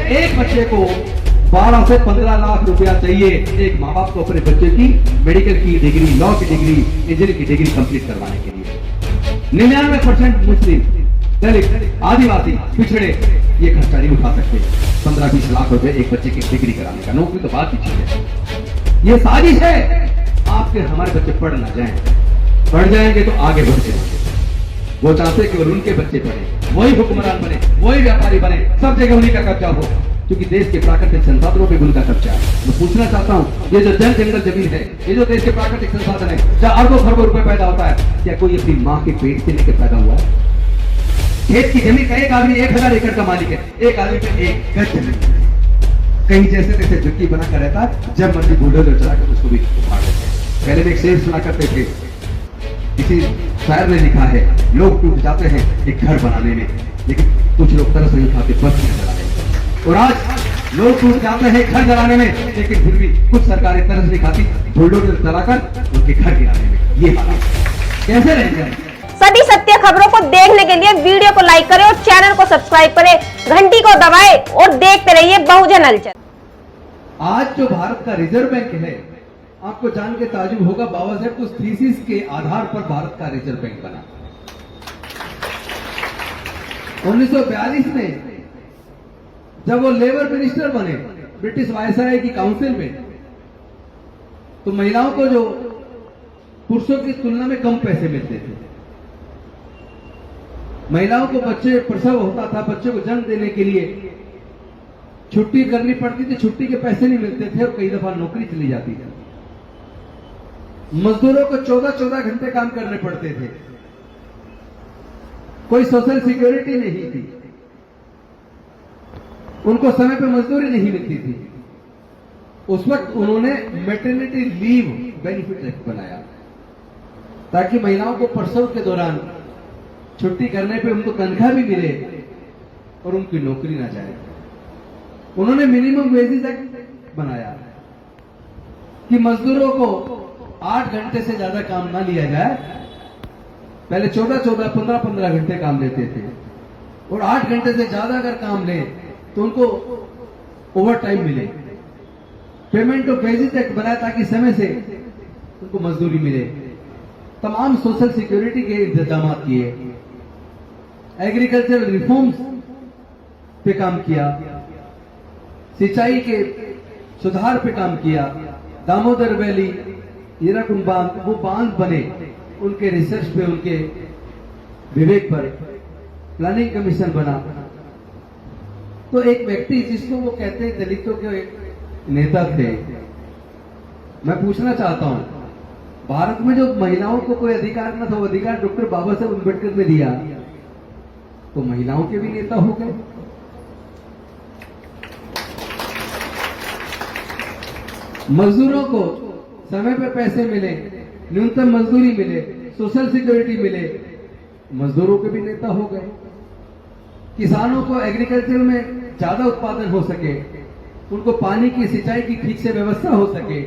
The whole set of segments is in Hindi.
एक बच्चे को 12 से 15 लाख रुपया चाहिए एक माँ बाप को अपने बच्चे की मेडिकल की डिग्री, लॉ की डिग्री, इंजीनियरिंग की डिग्री कंप्लीट करवाने के लिए। 99% मुस्लिम, दलित, आदिवासी, पिछड़े ये खर्चा नहीं उठा सकते। 15-20 लाख रुपए एक बच्चे की डिग्री कराने का, नौकरी तो बात की चीज है। ये साजिश है आपके हमारे बच्चे पढ़ ना जाएं, पढ़ जाएंगे तो आगे बढ़ जाएंगे। वो चाहते केवल उनके बच्चे पढ़े, वही हुक्मरान बने, वही व्यापारी बने, सब जगह उन्हीं का कब्जा हो, क्योंकि देश के प्राकृतिक संसाधनों पे उनका कब्जा है। मैं पूछना चाहता हूँ, ये जो जंगल जमीन है, ये जो देश के प्राकृतिक संसाधन है, जहाँ अरबों खरबों रुपए पैदा होता है, क्या कोई अपनी माँ के पेट से लेकर पैदा हुआ है? खेत की जमीन का एक आदमी 1000 एकड़ का मालिक है, एक आदमी पे 1 गज जमीन, कहीं जैसे तैसे झुग्गी बना कर रहता है, जब मर्जी बुलडोजर चला कर उसको भी उखाड़ देते हैं। पहले भी एक शेर सुना करते थे, किसी शायर ने लिखा है, लोग टूट जाते हैं एक घर बनाने में, लेकिन कुछ लोग तरस नहीं खाते, बस नहीं जला रहे। और आज लोग टूट जाते हैं घर जलाने में, लेकिन फिर भी कुछ सरकारें तरस नहीं खाती, बुलडोजर चलाकर उनके घर गिराने में। ये हालात कैसे रहेंगे? सभी सत्य खबरों को देखने के लिए वीडियो को लाइक करें और चैनल को सब्सक्राइब करें, घंटी को दबाएं और देखते रहिए बहुजन हलचल। आज जो भारत का रिजर्व बैंक है, आपको जान के ताजुब होगा, बाबा साहब उस थीसिस के आधार पर भारत का रिजर्व बैंक बना। 1942 में जब वो लेबर मिनिस्टर बने ब्रिटिश वायसराय की काउंसिल में, तो महिलाओं को जो पुरुषों की तुलना में कम पैसे मिलते थे। महिलाओं को बच्चे प्रसव होता था, बच्चे को जन्म देने के लिए छुट्टी करनी पड़ती थी, छुट्टी के पैसे नहीं मिलते थे और कई दफा नौकरी चली जाती थी। मजदूरों को 14-14 घंटे काम करने पड़ते थे, कोई सोशल सिक्योरिटी नहीं थी, उनको समय पर मजदूरी नहीं मिलती थी। उस वक्त उन्होंने मैटरनिटी लीव बेनिफिट एक्ट बनाया, ताकि महिलाओं को प्रसव के दौरान छुट्टी करने पे उनको तनख्वाह भी मिले और उनकी नौकरी ना जाए। उन्होंने मिनिमम वेजेस एक्ट बनाया कि मजदूरों को 8 घंटे से ज्यादा काम ना लिया जाए। पहले 14-14, 15-15 घंटे काम लेते थे, और 8 घंटे से ज्यादा अगर काम ले तो उनको ओवर टाइम मिले। पेमेंट ऑफ वेजेस एक्ट बनाया ताकि समय से उनको मजदूरी मिले। तमाम सोशल सिक्योरिटी के इंतजाम किए, एग्रीकल्चरल रिफॉर्म्स पे काम किया, सिंचाई के सुधार पे काम किया। दामोदर वैली, हीराकुंड बांध, वो बांध बने उनके रिसर्च पे, उनके विवेक पर। प्लानिंग कमीशन बना। तो एक व्यक्ति जिसको वो कहते हैं दलितों के नेता थे, मैं पूछना चाहता हूं, भारत में जो महिलाओं को कोई अधिकार न था, वो अधिकार डॉक्टर बाबा साहब अम्बेडकर ने दिया, तो महिलाओं के भी नेता हो गए। मजदूरों को समय पे पैसे मिले, न्यूनतम मजदूरी मिले, सोशल सिक्योरिटी मिले, मजदूरों के भी नेता हो गए। किसानों को एग्रीकल्चर में ज्यादा उत्पादन हो सके, उनको पानी की, सिंचाई की ठीक से व्यवस्था हो सके,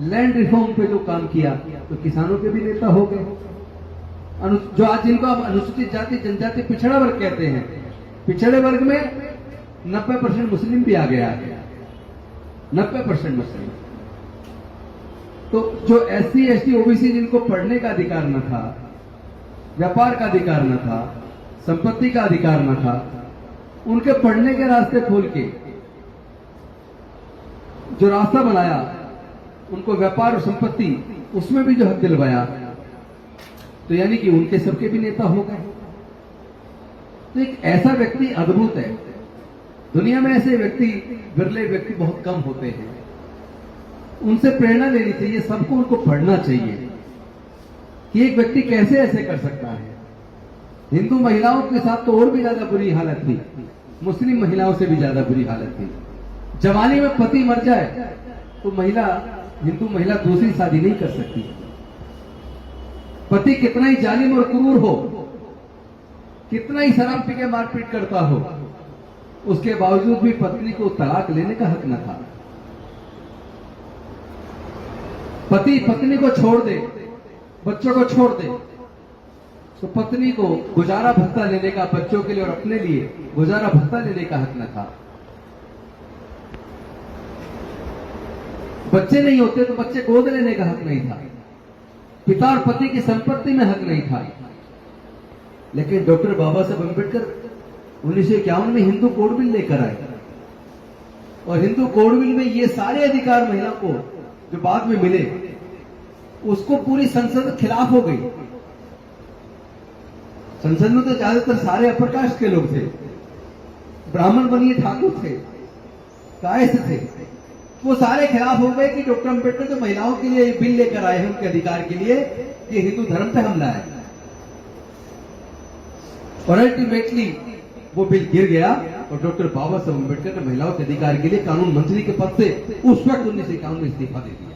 लैंड रिफॉर्म पे जो काम किया, तो किसानों के भी नेता हो गए। जो आज जिनको आप अनुसूचित जाति, जनजाति, पिछड़ा वर्ग कहते हैं, पिछड़े वर्ग में 90% मुस्लिम भी आ गया है, 90% मुस्लिम। तो जो SC, ST, OBC जिनको पढ़ने का अधिकार न था, व्यापार का अधिकार न था, संपत्ति का अधिकार न था, उनके पढ़ने के रास्ते खोल के जो रास्ता बनाया, उनको व्यापार और संपत्ति उसमें भी जो हक दिलवाया, तो यानी कि उनके सबके भी नेता हो गए। तो एक ऐसा व्यक्ति अद्भुत है। दुनिया में ऐसे व्यक्ति, विरले व्यक्ति बहुत कम होते हैं। उनसे प्रेरणा लेनी चाहिए, सबको उनको पढ़ना चाहिए कि एक व्यक्ति कैसे ऐसे कर सकता है। हिंदू महिलाओं के साथ तो और भी ज्यादा बुरी हालत थी, मुस्लिम महिलाओं से भी ज्यादा बुरी हालत थी। जवानी में पति मर जाए तो महिला, हिंदू महिला दूसरी शादी नहीं कर सकती। पति कितना ही जालिम और क्रूर हो, कितना ही शराब पी के मारपीट करता हो, उसके बावजूद भी पत्नी को तलाक लेने का हक न था। पति पत्नी को छोड़ दे, बच्चों को छोड़ दे, तो पत्नी को गुजारा भत्ता लेने का, बच्चों के लिए और अपने लिए गुजारा भत्ता लेने का हक न था। बच्चे नहीं होते तो बच्चे गोद लेने का हक नहीं था, पिता और पति की संपत्ति में हक नहीं था। लेकिन डॉक्टर बाबा साहब अम्बेडकर 1951 में हिंदू कोड बिल लेकर आए और हिंदू कोड बिल में ये सारे अधिकार महिला को जो बाद में मिले, उसको पूरी संसद खिलाफ हो गई। संसद में तो ज्यादातर सारे अपर कास्ट के लोग थे, ब्राह्मण बनिए ठाकुर थे, कायस्थ थे, वो सारे खिलाफ हो गए कि डॉक्टर अम्बेडकर जो महिलाओं के लिए बिल लेकर आए हैं उनके अधिकार के लिए, ये हिंदू धर्म पे हमला है। और अल्टीमेटली वो बिल गिर गया और डॉक्टर बाबा साहब अम्बेडकर ने महिलाओं के अधिकार के लिए कानून मंत्री के पद से उस वक्त 1951 में इस्तीफा दे दिया।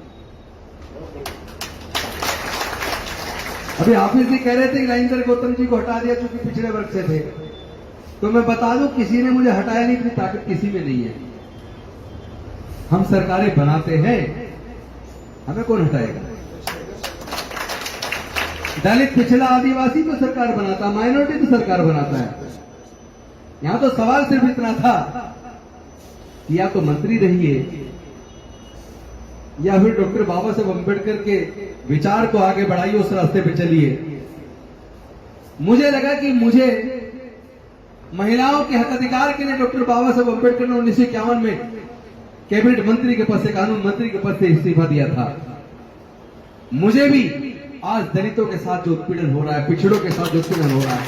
अभी हाफिज जी कह रहे थे कि राजेंद्र गौतम जी को हटा दिया क्योंकि पिछड़े वर्ग से थे, तो मैं बता दूं किसी ने मुझे हटाया नहीं, इतनी ताकत किसी में नहीं है। हम सरकारें बनाते हैं, हमें कौन हटाएगा? दलित, पिछड़ा, आदिवासी तो सरकार बनाता, माइनॉरिटी तो सरकार बनाता है। यहां तो सवाल सिर्फ इतना था कि या तो मंत्री रहिए या फिर डॉक्टर बाबा साहब अम्बेडकर के विचार को आगे बढ़ाइए, उस रास्ते पे चलिए। मुझे लगा कि मुझे महिलाओं के हक अधिकार के लिए डॉक्टर बाबा साहब अम्बेडकर ने 1951 में कैबिनेट मंत्री के पद से, कानून मंत्री के पद से इस्तीफा दिया था। मुझे भी आज दलितों के साथ जो उत्पीड़न हो रहा है, पिछड़ों के साथ जो उत्पीड़न हो रहा है,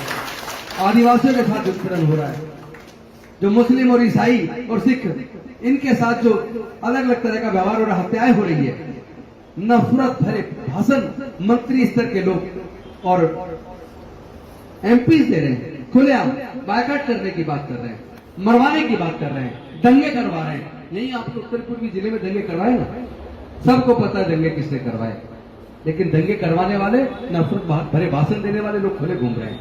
आदिवासियों के साथ जो उत्पीड़न हो रहा है, जो मुस्लिम और ईसाई और सिख इनके साथ जो अलग अलग तरह का व्यवहार हो रहा है, हत्याएं हो रही है, नफरत भरे भाषण मंत्री स्तर के लोग और एमपी दे रहे हैं, खुलेआम बायकॉट करने की बात कर रहे हैं, मरवाने की बात कर रहे हैं, दंगे करवा रहे हैं। यही आपको उत्तर पूर्वी जिले में दंगे करवाए ना, सबको पता है दंगे किसने करवाए, लेकिन दंगे करवाने वाले, नफरत भरे भाषण देने वाले लोग खुले घूम रहे हैं।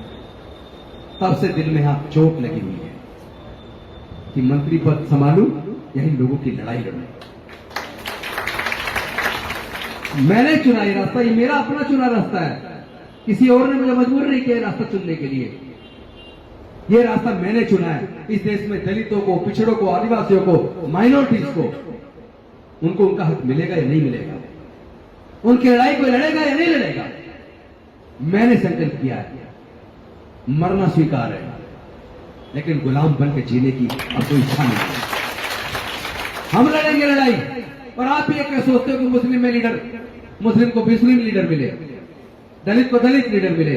तब से दिल में यहां चोट लगी हुई है कि मंत्री पद संभालूं, यही लोगों की लड़ाई लड़ूं। मैंने चुना ये रास्ता, ये मेरा अपना चुना रास्ता है, किसी और ने मुझे मजबूर नहीं किया रास्ता चुनने के लिए। ये रास्ता मैंने चुना है। इस देश में दलितों को, पिछड़ों को, आदिवासियों को, माइनॉरिटीज को, उनको उनका हक मिलेगा या नहीं मिलेगा, उनकी लड़ाई कोई लड़ेगा या नहीं लड़ेगा। मैंने संकल्प किया है, मरना स्वीकार है, लेकिन गुलाम बन के जीने की अब कोई इच्छा नहीं है। हम लड़ेंगे लड़ाई। और आप ये क्या सोचते हो कि मुस्लिम में लीडर, मुस्लिम को मुस्लिम लीडर मिले, दलित को दलित लीडर मिले?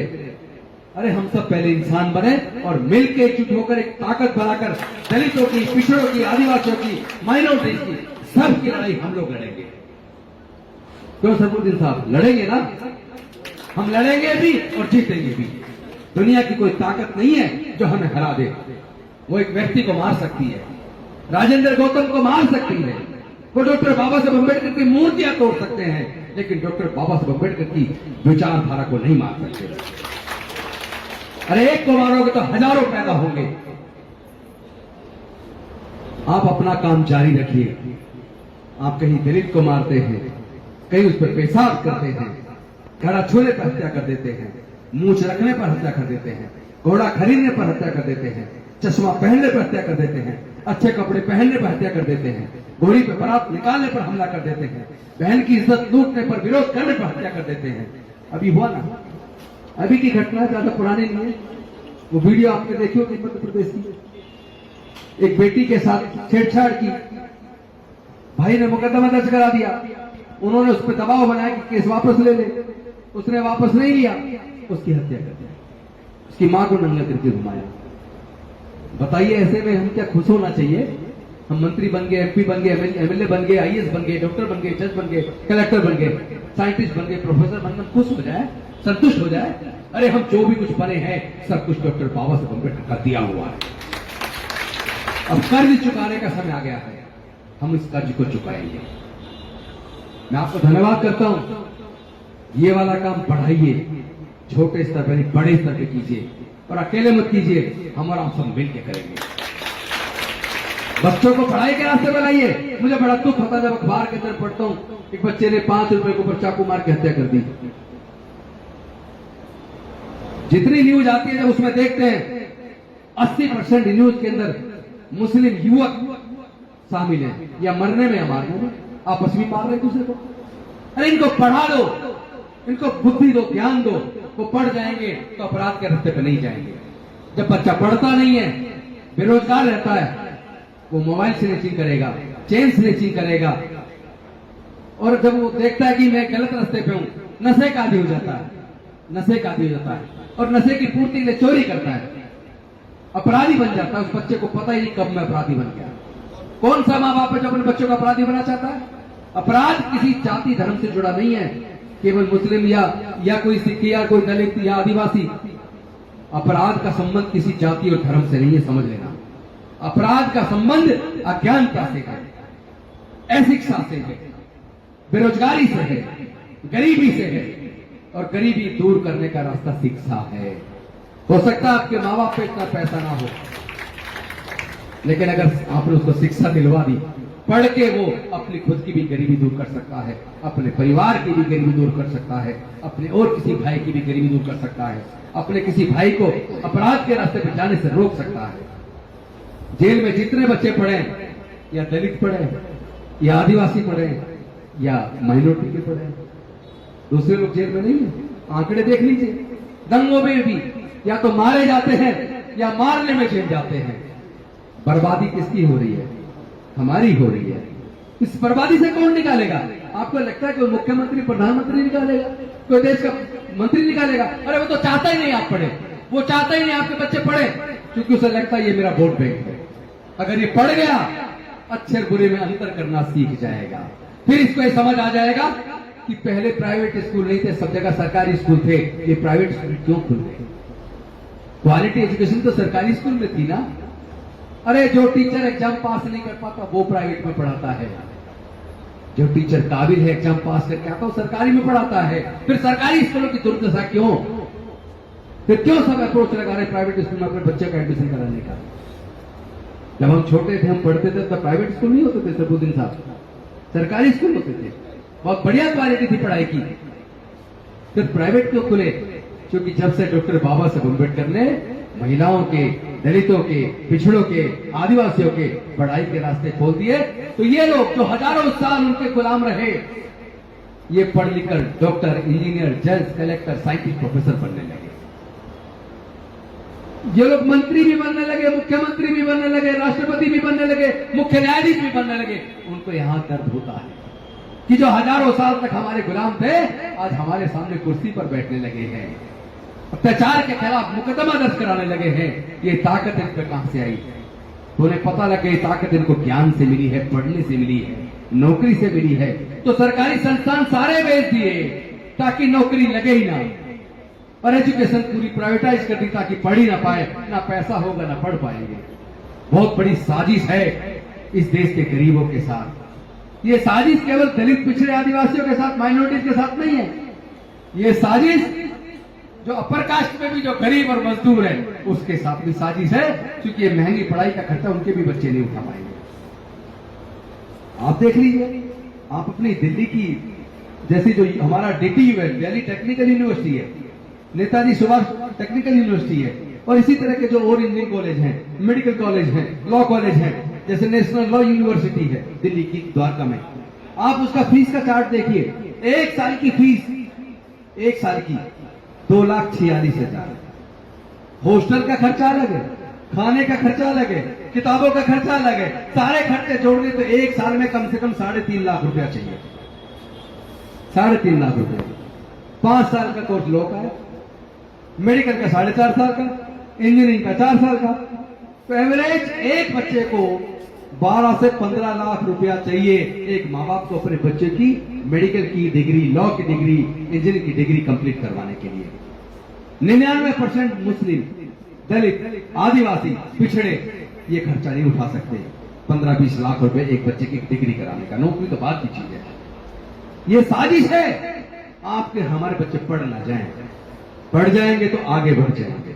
अरे हम सब पहले इंसान बने और मिलकर एकजुट होकर एक ताकत बनाकर दलितों की, पिछड़ों की, आदिवासियों की, माइनॉरिटीज की, सबकी लड़ाई हम लोग लड़ेंगे। क्यों सरफुद्दीन साहब? लड़ेंगे ना, हम लड़ेंगे भी और जीतेंगे भी। दुनिया की कोई ताकत नहीं है जो हमें हरा दे। वो एक व्यक्ति को मार सकती है, राजेंद्र गौतम को मार सकती है, वो डॉक्टर बाबा साहब अम्बेडकर की मूर्तियां तोड़ सकते हैं, लेकिन डॉक्टर बाबा साहब अम्बेडकर की विचारधारा को नहीं मार सकते। अरे एक को मारोगे तो हजारों पैदा होंगे। आप अपना काम जारी रखिए। आप कहीं दलित को मारते हैं, कहीं उस पर पेशाब करते हैं, घड़ा छूने पर हत्या कर देते हैं, मूंछ रखने पर हत्या कर देते हैं, घोड़ा खरीदने पर हत्या कर देते हैं, चश्मा पहनने पर हत्या कर देते हैं, अच्छे कपड़े पहनने पर हत्या कर देते हैं, घोड़ी पर बारात निकालने पर हमला कर देते हैं, बहन की इज्जत लूटने पर, विरोध करने पर हत्या कर देते हैं। अभी हुआ ना, अभी की घटना ज्यादा पुरानी नहीं है। वो वीडियो आपने देखी होगी मध्य प्रदेश की, एक बेटी के साथ छेड़छाड़ की, भाई ने मुकदमा दर्ज करा दिया, उन्होंने उस पर दबाव बनाया कि केस वापस ले ले, उसने वापस नहीं लिया, उसकी हत्या कर दी, उसकी मां को नंगा करके घुमाया। बताइए ऐसे में हम क्या खुश होना चाहिए? हम मंत्री बन गए, एमपी बन गए, एमएलए बन गए, आईएएस बन गए, डॉक्टर बन गए, जज बन गए, कलेक्टर बन गए, साइंटिस्ट बन गए, प्रोफेसर बन गए, खुश हो जाए, संतुष्ट हो जाए? अरे हम जो भी कुछ बने हैं सब कुछ डॉक्टर बाबा साहब अम्बेडकर का दिया हुआ है। अब कर्ज चुकाने का समय आ गया है, हम इस कर्ज को चुकाएंगे। मैं आपको धन्यवाद करता हूं। ये वाला काम बढ़ाइए, छोटे स्तर पर बड़े स्तर पर कीजिए, और अकेले मत कीजिए, हम और आप सब मिलकर करेंगे। बच्चों को पढ़ाई के रास्ते पर लाइए। मुझे बड़ा दुख होता है जब अखबार के अंदर पढ़ता हूं एक बच्चे ने 5 रुपए के ऊपर चाकू मार के हत्या कर दी। जितनी न्यूज आती है जब उसमें देखते हैं 80% न्यूज के अंदर मुस्लिम युवक शामिल है, या मरने में या मारने में। आपस में मार रहे एक दूसरे को। अरे इनको पढ़ा दो, इनको बुद्धि दो, ज्ञान दो, वो पढ़ जाएंगे तो अपराध के रास्ते पे नहीं जाएंगे। जब बच्चा पढ़ता नहीं है, बेरोजगार रहता है, वो मोबाइल स्नैचिंग करेगा, चेन स्नैचिंग करेगा, और जब वो देखता है कि मैं गलत रास्ते पे हूं, नशे का आदी हो जाता है, नशे का आदी हो जाता है, और नशे की पूर्ति के लिए चोरी करता है, अपराधी बन जाता है। उस बच्चे को पता ही नहीं कब मैं अपराधी बन गया। कौन सा माँ बाप है जो अपने बच्चों को अपराधी बना चाहता है? अपराध किसी जाति धर्म से जुड़ा नहीं है, केवल मुस्लिम या कोई सिख या कोई दलित या आदिवासी। अपराध का संबंध किसी जाति और धर्म से नहीं है, समझ लेना। अपराध का संबंध अज्ञानता से है, अशिक्षा से है, बेरोजगारी से है, गरीबी से है, और गरीबी दूर करने का रास्ता शिक्षा है। हो सकता है आपके माँ बाप पे इतना पैसा ना हो, लेकिन अगर आपने उसको शिक्षा दिलवा दी, पढ़ के वो अपनी खुद की भी गरीबी दूर कर सकता है, अपने परिवार की भी गरीबी दूर कर सकता है, अपने और किसी भाई की भी गरीबी दूर कर सकता है, अपने किसी भाई को अपराध के रास्ते पर जाने से रोक सकता है। जेल में जितने बच्चे पढ़े, या दलित पढ़े, या आदिवासी पढ़े, या माइनॉरिटी के पढ़े, दूसरे लोग जेल में नहीं है। आंकड़े देख लीजिए, दंगों में भी या तो मारे जाते हैं या मारने में जेल जाते हैं। बर्बादी किसकी हो रही है? हमारी हो रही है। इस बर्बादी से कौन निकालेगा? आपको लगता है कि मुख्यमंत्री प्रधानमंत्री निकालेगा, कोई देश का मंत्री निकालेगा? अरे वो तो चाहता ही नहीं आप पढ़े, वो चाहता ही नहीं आपके बच्चे पढ़े, क्योंकि उसे लगता है ये मेरा वोट बैंक है। अगर ये पढ़ गया, अच्छे बुरे में अंतर करना सीख जाएगा, फिर इसको ये समझ आ जाएगा कि पहले प्राइवेट स्कूल नहीं थे, सब जगह सरकारी स्कूल थे, ये प्राइवेट स्कूल क्यों खुल गए? क्वालिटी एजुकेशन तो सरकारी स्कूल में थी ना। अरे जो टीचर एग्जाम पास नहीं कर पाता वो प्राइवेट में पढ़ाता है, जो टीचर काबिल है एग्जाम पास करके आता वो सरकारी में पढ़ाता है। फिर सरकारी स्कूलों की दुर्दशा क्यों? फिर क्यों सब अप्रोच लगा रहे प्राइवेट स्कूल में अपने बच्चे का एडमिशन कराने का? जब हम छोटे थे, हम पढ़ते थे, तब प्राइवेट स्कूल नहीं होते थे सरबुद्दीन साहब, सरकारी स्कूल होते थे, बहुत बढ़िया क्वालिटी थी पढ़ाई की। फिर प्राइवेट क्यों खुले? क्योंकि जब से डॉक्टर बाबा साहब अम्बेडकर ने महिलाओं के, दलितों के, पिछड़ों के, आदिवासियों के पढ़ाई के रास्ते खोल दिए, तो ये लोग जो हजारों साल उनके गुलाम रहे, ये पढ़ लिखकर डॉक्टर, इंजीनियर, जज, कलेक्टर, साइंटिस्ट, प्रोफेसर बनने लगे। ये लोग मंत्री भी बनने लगे, मुख्यमंत्री भी बनने लगे, राष्ट्रपति भी बनने लगे, मुख्य न्यायाधीश भी बनने लगे। उनको यहां दर्द होता है कि जो हजारों साल तक हमारे गुलाम थे, आज हमारे सामने कुर्सी पर बैठने लगे हैं, अत्याचार के खिलाफ मुकदमा दर्ज कराने लगे हैं। ये ताकत इनको कहां से आई? तो उन्हें पता लगा ये ताकत इनको ज्ञान से मिली है, पढ़ने से मिली है, नौकरी से मिली है। तो सरकारी संस्थान सारे बेच दिए ताकि नौकरी लगे ही ना, और एजुकेशन पूरी प्राइवेटाइज कर दी ताकि पढ़ ही ना पाए, ना पैसा होगा ना पढ़ पाएंगे। बहुत बड़ी साजिश है इस देश के गरीबों के साथ। ये साजिश केवल दलित, पिछड़े, आदिवासियों के साथ, माइनॉरिटीज के साथ नहीं है। ये साजिश जो अपर कास्ट में भी जो गरीब और मजदूर है उसके साथ भी साजिश है, क्योंकि ये महंगी पढ़ाई का खर्चा उनके भी बच्चे नहीं उठा पाएंगे। आप देख लीजिए, आप अपनी दिल्ली की जैसी जो हमारा DTU है, दिल्ली टेक्निकल यूनिवर्सिटी है, नेताजी सुभाष टेक्निकल यूनिवर्सिटी है, और इसी तरह के जो और इंजीनियरिंग कॉलेज हैं, मेडिकल कॉलेज हैं, लॉ कॉलेज हैं, जैसे नेशनल लॉ यूनिवर्सिटी है दिल्ली की द्वारका में। आप उसका फीस का चार्ट देखिए, एक साल की फीस, एक साल की 2,46,000। हॉस्टल का खर्चा अलग है, खाने का खर्चा अलग है, किताबों का खर्चा अलग है, सारे खर्चे जोड़ दे तो एक साल में कम से कम 3.5 लाख रुपया चाहिए। 3.5 लाख रुपया। 5 साल का कोर्स लॉ का है, मेडिकल का 4.5 साल का, इंजीनियरिंग का 4 साल का। तो एवरेज एक बच्चे को 12 से 15 लाख रुपया चाहिए एक माँ बाप को अपने बच्चे की मेडिकल की डिग्री, लॉ की डिग्री, इंजीनियरिंग की डिग्री कंप्लीट करवाने के लिए। 99% मुस्लिम, दलित, आदिवासी, पिछड़े ये खर्चा नहीं उठा सकते। 15-20 लाख रुपए एक बच्चे की डिग्री कराने का, नौकरी तो बात की चीज है। ये साजिश है आपके हमारे बच्चे पढ़ ना जाएं। पढ़ जाएंगे तो आगे बढ़ जाएंगे।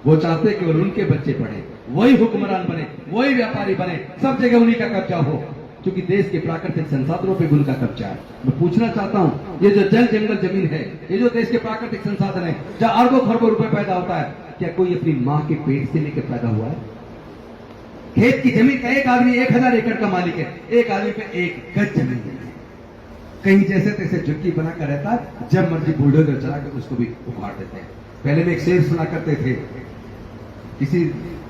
वो चाहते कि उनके बच्चे पढ़े, वही हुक्मरान बने, वही व्यापारी बने, सब जगह उन्हीं का कब्जा हो, क्योंकि देश के प्राकृतिक संसाधनों पे उनका कब्जा है। मैं पूछना चाहता हूं, ये जो जल, जंगल, जमीन है, ये जो देश के प्राकृतिक संसाधन है, जहां अरबों खरबों रुपए पैदा होता है, क्या कोई अपनी मां के पेट से लेकर पैदा हुआ है? खेत की जमीन का एक आदमी 1000 एकड़ का मालिक है, एक आदमी पे 1 गज जमीन है, कहीं जैसे तैसे झुग्गी बनाकर रहता है, जब मर्जी बुलडोजर चला कर उसको भी उखाड़ देते हैं। पहले में एक शेर सुना करते थे, किसी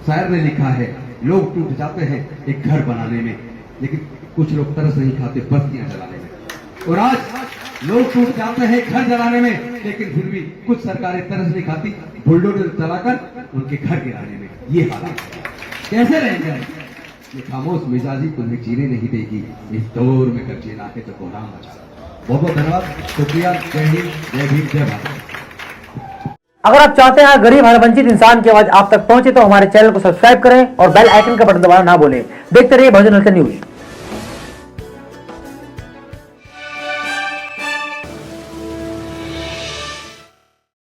शायर ने लिखा है, लोग टूट जाते हैं एक घर बनाने में, लेकिन कुछ लोग तरस नहीं खाते बस्तियां जलाने में। और आज लोग टूट जाते हैं घर जलाने में, लेकिन फिर भी कुछ सरकारें तरस नहीं खाती बुलडोजर चलाकर उनके घर गिराने में। ये हालात कैसे रहेंगे? ये खामोश मिजाजी तुम्हें जीने नहीं देगी, इस दौर में कर जीना है तो कोहराम मचा। बहुत बहुत धन्यवाद, शुक्रिया, जय हिंद, जय भीम, जय भारत। अगर आप चाहते हैं गरीब हर वंचित इंसान की आवाज आप तक पहुंचे तो हमारे चैनल को सब्सक्राइब करें और बेल आइकन का बटन दबाना ना भूलें। देखते रहिए बहुजन हलचल न्यूज।